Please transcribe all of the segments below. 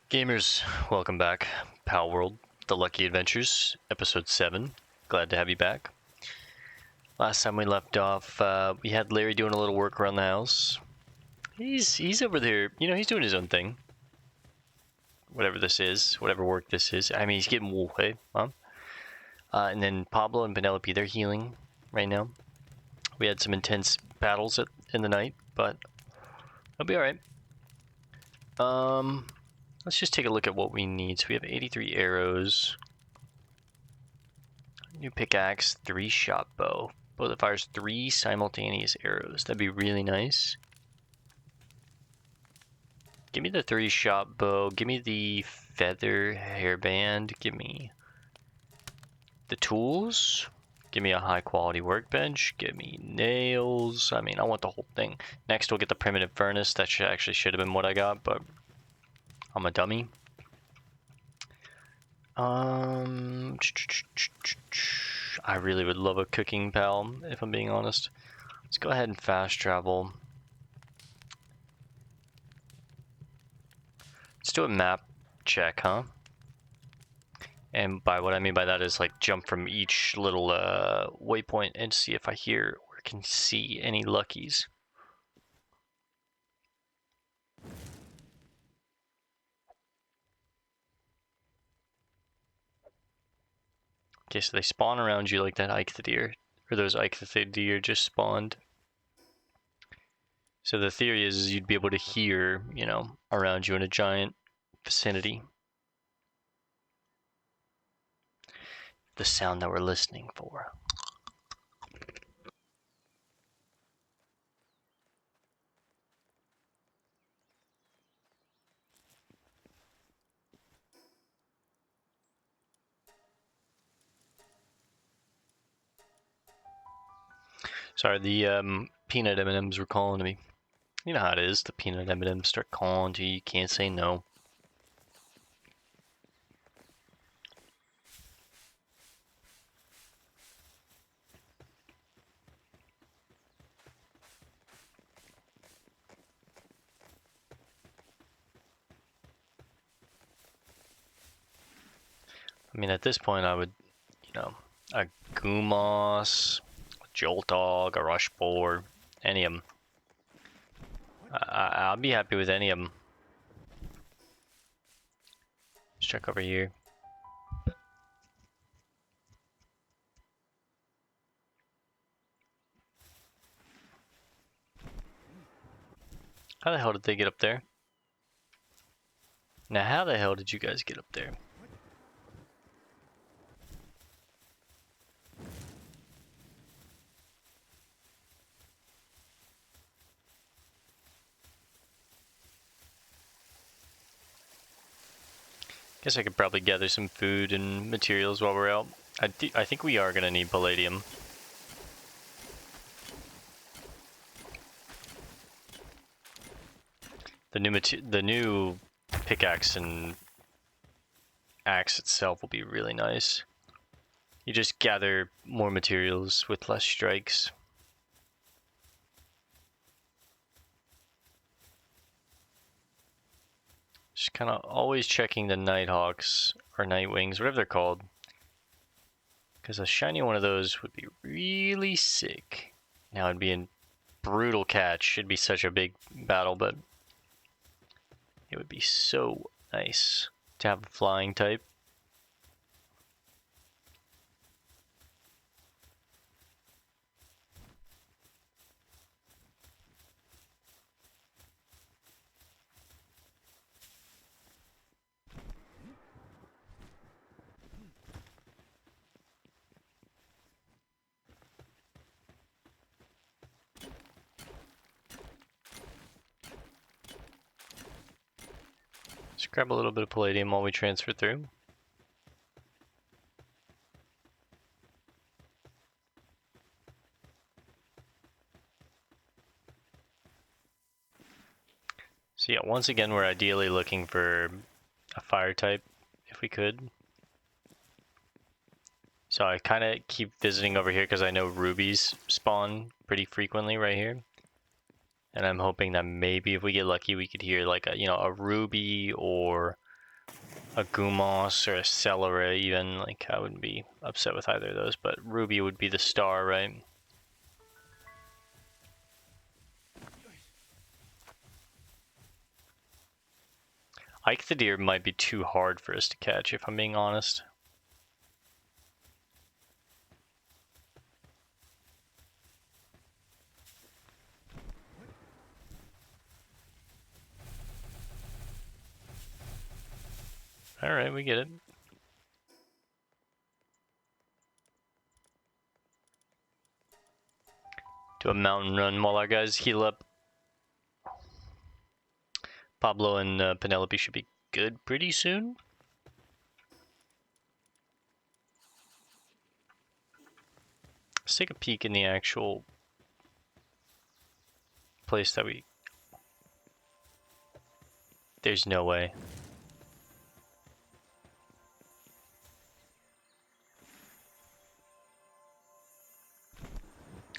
Gamers, welcome back. Palworld, The Lucky Adventures, Episode 7. Glad to have you back. Last time we left off, we had Larry doing a little work around the house. He's over there, he's doing his own thing. Whatever this is, whatever work this is. I mean, he's getting wool, hey, Mom? And then Pablo and Penelope, they're healing right now. We had some intense battles in the night, but it'll be alright. Let's just take a look at what we need. So we have 83 arrows. New pickaxe, 3-shot bow. Bow that fires 3 simultaneous arrows. That'd be really nice. Give me the 3-shot bow. Give me the feather hairband. Give me the tools. Give me a high quality workbench. Give me nails. I mean, I want the whole thing. Next, we'll get the primitive furnace. That should have been what I got, but I'm a dummy. I really would love a cooking pal, if I'm being honest. Let's go ahead and fast travel. Let's do a map check, huh? And by what I mean by that is like jump from each little waypoint and see if I hear or can see any luckies. Okay, so they spawn around you like that ichthyodeer, or those ichthyodeer just spawned. So the theory is you'd be able to hear, around you in a giant vicinity. The sound that we're listening for. Sorry, the peanut M&Ms were calling to me. You know how it is, the peanut M&Ms start calling to you, you can't say no. I mean, at this point I would, a Gumos, a Jolt Dog, a Rush Boar, any of them. I'll be happy with any of them. Let's check over here. How the hell did they get up there? Now, how the hell did you guys get up there? Guess I could probably gather some food and materials while we're out. I think we are gonna need palladium. The new pickaxe and axe itself will be really nice. You just gather more materials with less strikes. Just kind of always checking the Nighthawks or Nightwings, whatever they're called. Because a shiny one of those would be really sick. Now it'd be a brutal catch. It'd be such a big battle, but it would be so nice to have a flying type. Let's grab a little bit of palladium while we transfer through. So yeah, once again, we're ideally looking for a fire type, if we could. So I kind of keep visiting over here because I know rubies spawn pretty frequently right here. And I'm hoping that maybe if we get lucky, we could hear like a ruby or a Gumos or a Celery even, like I wouldn't be upset with either of those, but Ruby would be the star, right? Ike the Deer might be too hard for us to catch, if I'm being honest. Alright, we get it. Do a mountain run while our guys heal up. Pablo and Penelope should be good pretty soon. Let's take a peek in the actual place that we... There's no way.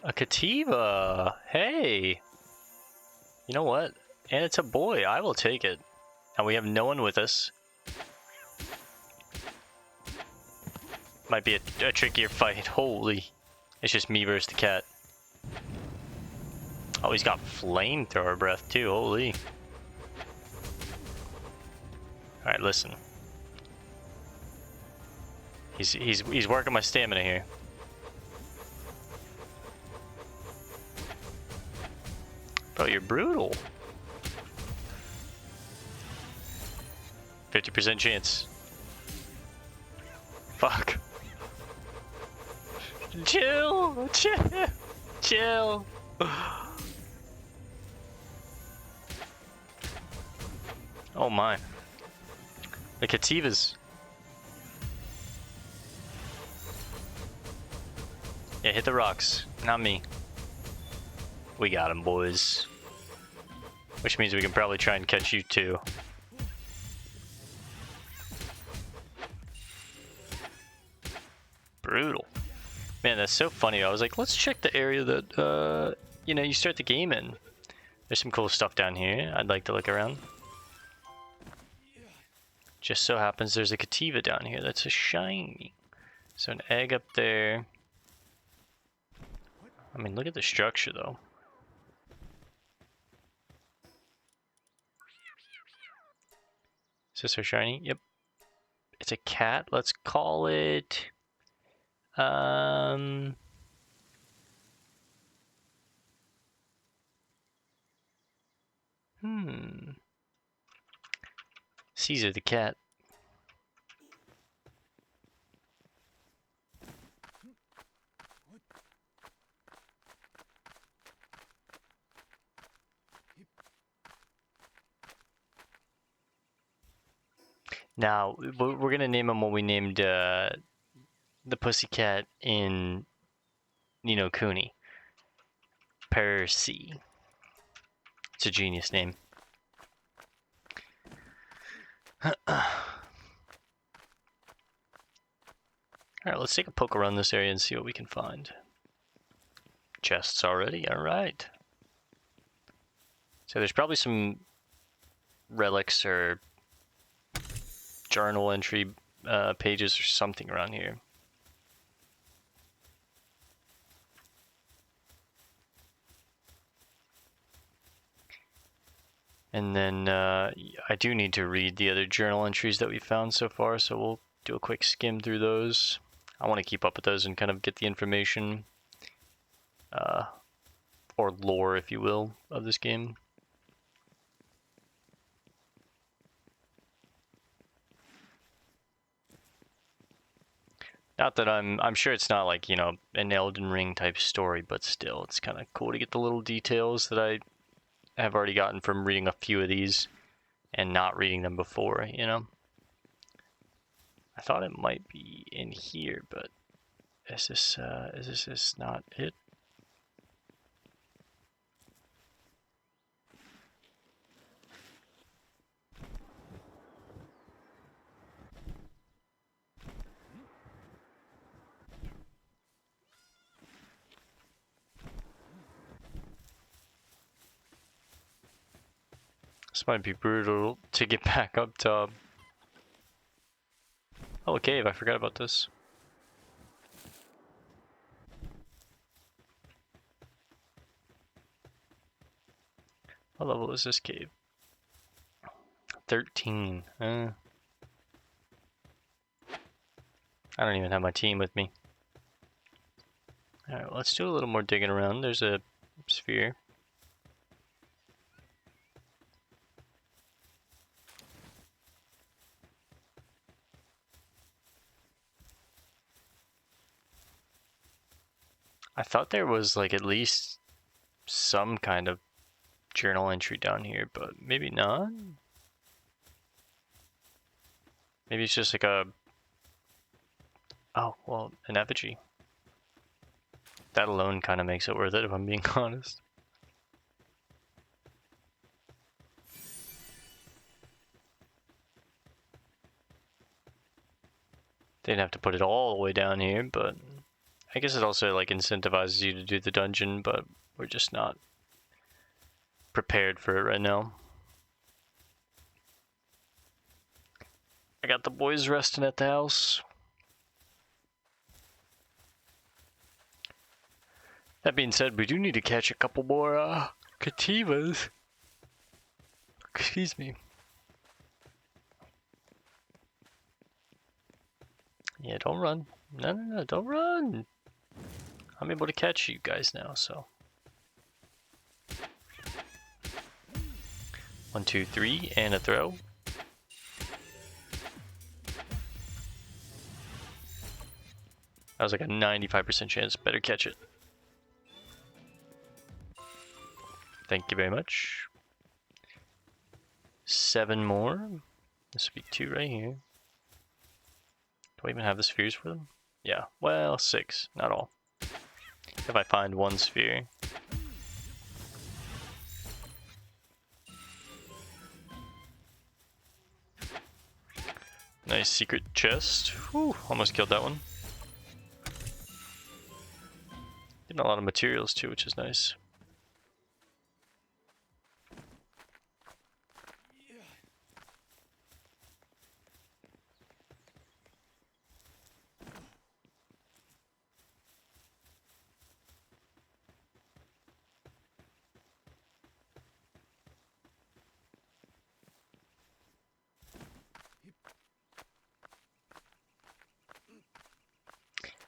A Kativa! Hey! You know what? And it's a boy. I will take it. And we have no one with us. Might be a trickier fight. Holy. It's just me versus the cat. Oh, he's got flamethrower breath too. Holy. Alright, listen. He's working my stamina here. Bro, you're brutal. 50% chance. Fuck. Chill! Chill! Chill! Oh my. The Kativas. Yeah, hit the rocks. Not me. We got him, boys. Which means we can probably try and catch you too. Brutal. Man, that's so funny. I was like, let's check the area that, you know, you start the game in. There's some cool stuff down here. I'd like to look around. Just so happens there's a Kativa down here that's a shiny. So an egg up there. I mean, look at the structure though. Is this so shiny? Yep. It's a cat. Let's call it... Caesar the cat. Now, we're gonna name him what we named the pussycat in Ni no Kuni. Percy. It's a genius name. Alright, let's take a poke around this area and see what we can find. Chests already, alright. So there's probably some relics or journal entry pages or something around here. And then I do need to read the other journal entries that we found so far, so we'll do a quick skim through those. I want to keep up with those and kind of get the information, or lore, if you will, of this game. Not that I'm sure it's not like, you know, an Elden Ring type story, but still, it's kind of cool to get the little details that I have already gotten from reading a few of these and not reading them before, you know? I thought it might be in here, but is this not it? This might be brutal to get back up top. Oh, a cave. I forgot about this. What level is this cave? 13. I don't even have my team with me. Alright, let's do a little more digging around. There's a sphere. I thought there was like at least some kind of journal entry down here, but maybe not. Maybe it's just like a... Oh, well, an effigy. That alone kind of makes it worth it, if I'm being honest. Didn't have to put it all the way down here, but I guess it also like incentivizes you to do the dungeon, but we're just not prepared for it right now. I got the boys resting at the house. That being said, we do need to catch a couple more cativas. Excuse me. Yeah, don't run. No, don't run. I'm able to catch you guys now, so. 1, 2, 3, and a throw. That was like a 95% chance. Better catch it. Thank you very much. 7 more. This would be 2 right here. Do I even have the spheres for them? Yeah, well, 6, not all. If I find 1 sphere. Nice secret chest. Whew, almost killed that one. Getting a lot of materials too, which is nice.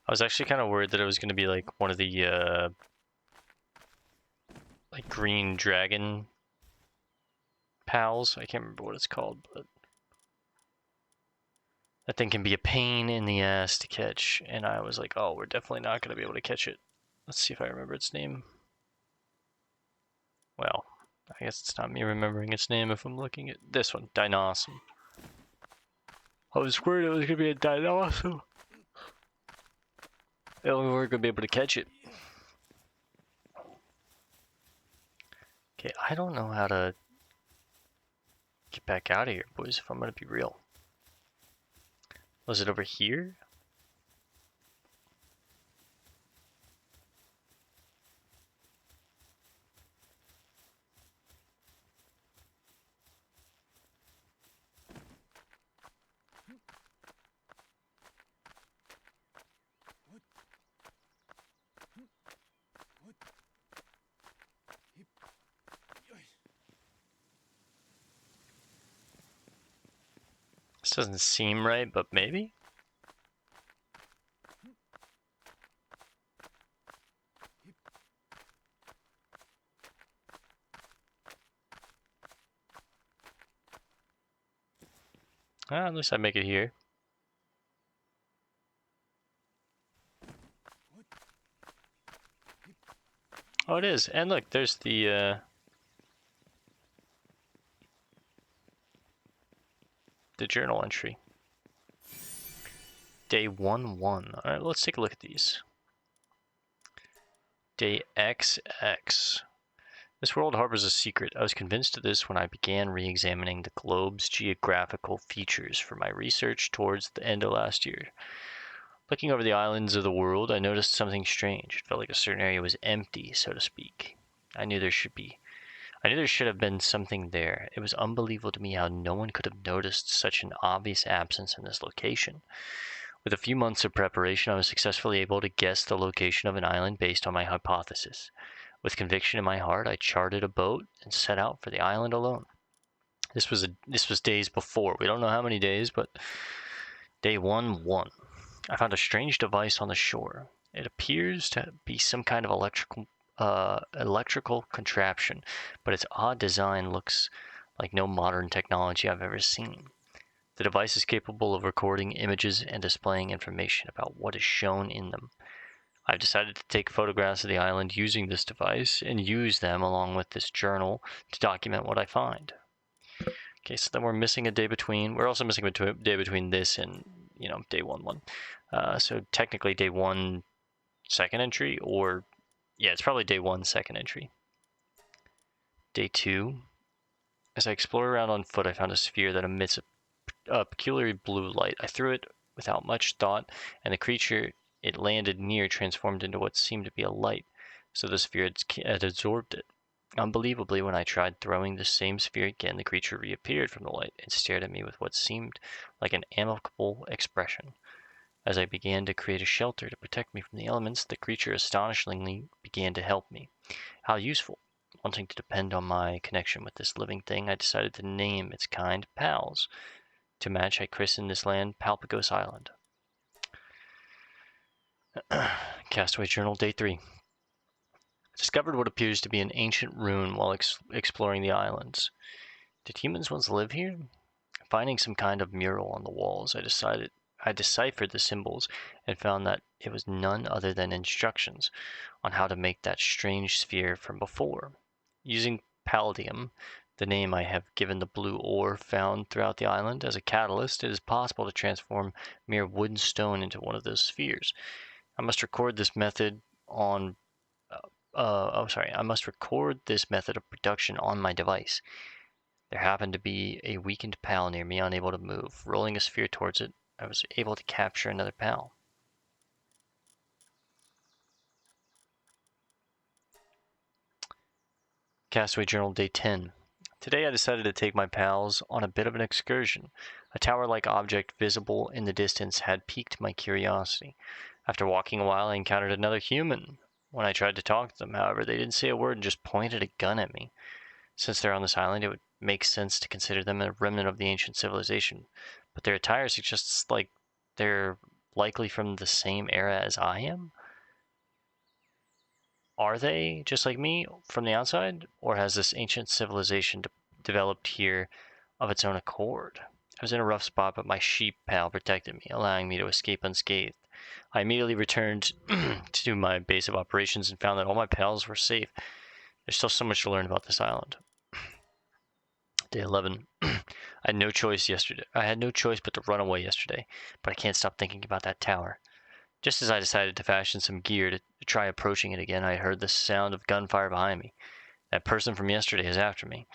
I was actually kind of worried that it was going to be like one of the like green dragon pals. I can't remember what it's called, but that thing can be a pain in the ass to catch. And I was like, oh, we're definitely not going to be able to catch it. Let's see if I remember its name. Well, I guess it's not me remembering its name if I'm looking at this one, Dinossum. I was worried it was going to be a Dinossum. We weren't going to be able to catch it. Okay, I don't know how to get back out of here, boys, if I'm going to be real. Was it over here? This doesn't seem right, but maybe? Ah, at least I make it here. Oh, it is. And look, there's the journal entry. Day 1-1. Alright, let's take a look at these. Day XX. This world harbors a secret. I was convinced of this when I began re-examining the globe's geographical features for my research towards the end of last year. Looking over the islands of the world, I noticed something strange. It felt like a certain area was empty, so to speak. I knew there should be I knew there should have been something there. It was unbelievable to me how no one could have noticed such an obvious absence in this location. With a few months of preparation, I was successfully able to guess the location of an island based on my hypothesis. With conviction in my heart, I chartered a boat and set out for the island alone. This was days before. We don't know how many days, but day 1-1. I found a strange device on the shore. It appears to be some kind of electrical contraption, but its odd design looks like no modern technology I've ever seen. The device is capable of recording images and displaying information about what is shown in them. I've decided to take photographs of the island using this device and use them along with this journal to document what I find. Okay, so then we're missing a day between. We're also missing a day between this and, day 1-1. So technically day 1 second entry, or yeah, it's probably day 1 second entry. Day 2. As I explored around on foot, I found a sphere that emits a peculiar blue light. I threw it without much thought, and the creature it landed near transformed into what seemed to be a light, so the sphere had absorbed it. Unbelievably, when I tried throwing the same sphere again, the creature reappeared from the light and stared at me with what seemed like an amicable expression. As I began to create a shelter to protect me from the elements, the creature astonishingly began to help me. How useful! Wanting to depend on my connection with this living thing, I decided to name its kind Pals. To match, I christened this land Palpagos Island. Castaway Journal, Day 3. Discovered what appears to be an ancient rune while exploring the islands. Did humans once live here? Finding some kind of mural on the walls, I deciphered the symbols and found that it was none other than instructions on how to make that strange sphere from before. Using palladium, the name I have given the blue ore found throughout the island, as a catalyst, it is possible to transform mere wood and stone into one of those spheres. I must record this method on I must record this method of production on my device. There happened to be a weakened pal near me, unable to move. Rolling a sphere towards it, I was able to capture another pal. Castaway Journal, Day 10. Today I decided to take my pals on a bit of an excursion. A tower-like object visible in the distance had piqued my curiosity. After walking a while, I encountered another human. When I tried to talk to them, however, they didn't say a word and just pointed a gun at me. Since they're on this island, it would make sense to consider them a remnant of the ancient civilization, but their attire suggests like they're likely from the same era as I am. Are they just like me from the outside, or has this ancient civilization developed here of its own accord? I was in a rough spot, but my sheep pal protected me, allowing me to escape unscathed. I immediately returned to my base of operations and found that all my pals were safe. There's still so much to learn about this island. Day 11. I had no choice but to run away yesterday, but I can't stop thinking about that tower. Just as I decided to fashion some gear to try approaching it again, I heard the sound of gunfire behind me. That person from yesterday is after me.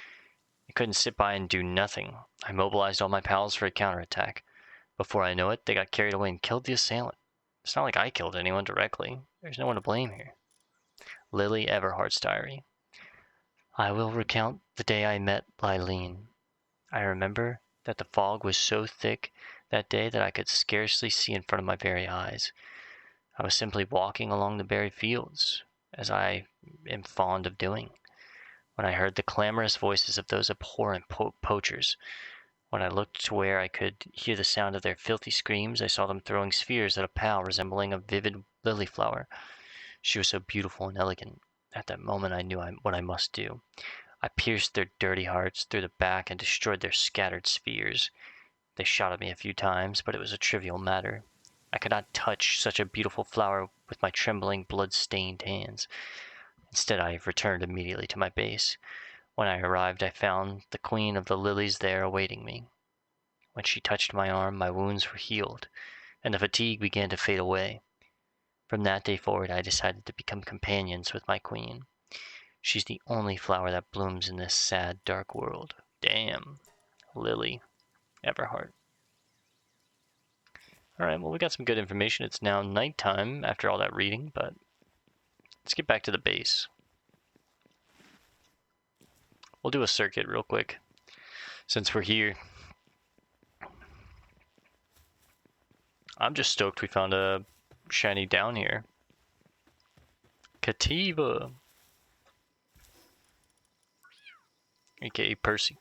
I couldn't sit by and do nothing. I mobilized all my pals for a counterattack. Before I know it, they got carried away and killed the assailant. It's not like I killed anyone directly. There's no one to blame here. Lily Everhart's diary. I will recount the day I met Lylene. I remember that the fog was so thick that day that I could scarcely see in front of my very eyes. I was simply walking along the berry fields, as I am fond of doing, when I heard the clamorous voices of those abhorrent poachers. When I looked to where I could hear the sound of their filthy screams, I saw them throwing spheres at a pal resembling a vivid lily flower. She was so beautiful and elegant. At that moment I knew what I must do. I pierced their dirty hearts through the back and destroyed their scattered spheres. They shot at me a few times, but it was a trivial matter. I could not touch such a beautiful flower with my trembling, blood-stained hands. Instead, I returned immediately to my base. When I arrived, I found the Queen of the Lilies there awaiting me. When she touched my arm, my wounds were healed, and the fatigue began to fade away. From that day forward, I decided to become companions with my queen. She's the only flower that blooms in this sad, dark world. Damn. Lily Everhart. Alright, well, we got some good information. It's now nighttime after all that reading, but let's get back to the base. We'll do a circuit real quick since we're here. I'm just stoked we found a shiny down here. Kativa. AKA Percy.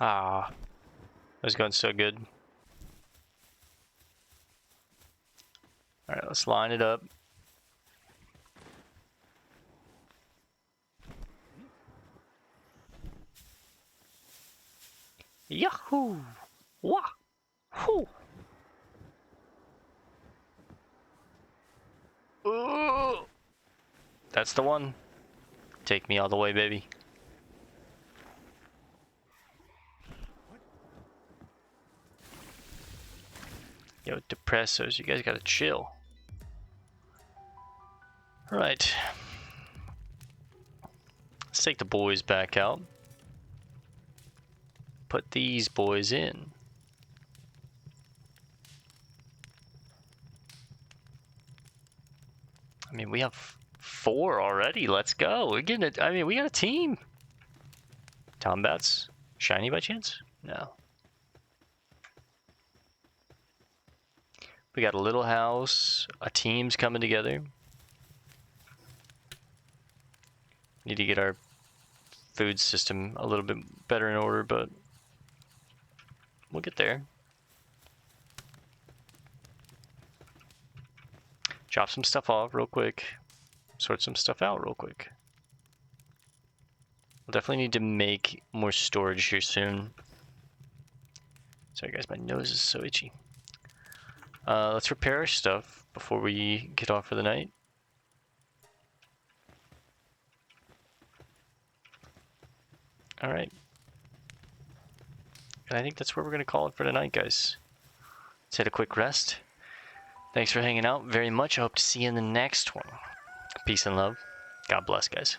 Ah, that was going so good. Alright, let's line it up. Yahoo! Wah! Hoo! Ooh! That's the one. Take me all the way, baby. Yo, depressos, you guys gotta chill. Alright. Let's take the boys back out. Put these boys in. I mean, we have 4 already. Let's go. We're getting it. I mean, we got a team. Tombats, shiny by chance? No. We got a little house. A team's coming together. Need to get our food system a little bit better in order, but we'll get there. Chop some stuff off real quick. Sort some stuff out real quick. We'll definitely need to make more storage here soon. Sorry guys, my nose is so itchy. Let's repair our stuff before we get off for the night. Alright. And I think that's where we're going to call it for tonight, guys. Let's hit a quick rest. Thanks for hanging out very much. I hope to see you in the next one. Peace and love. God bless, guys.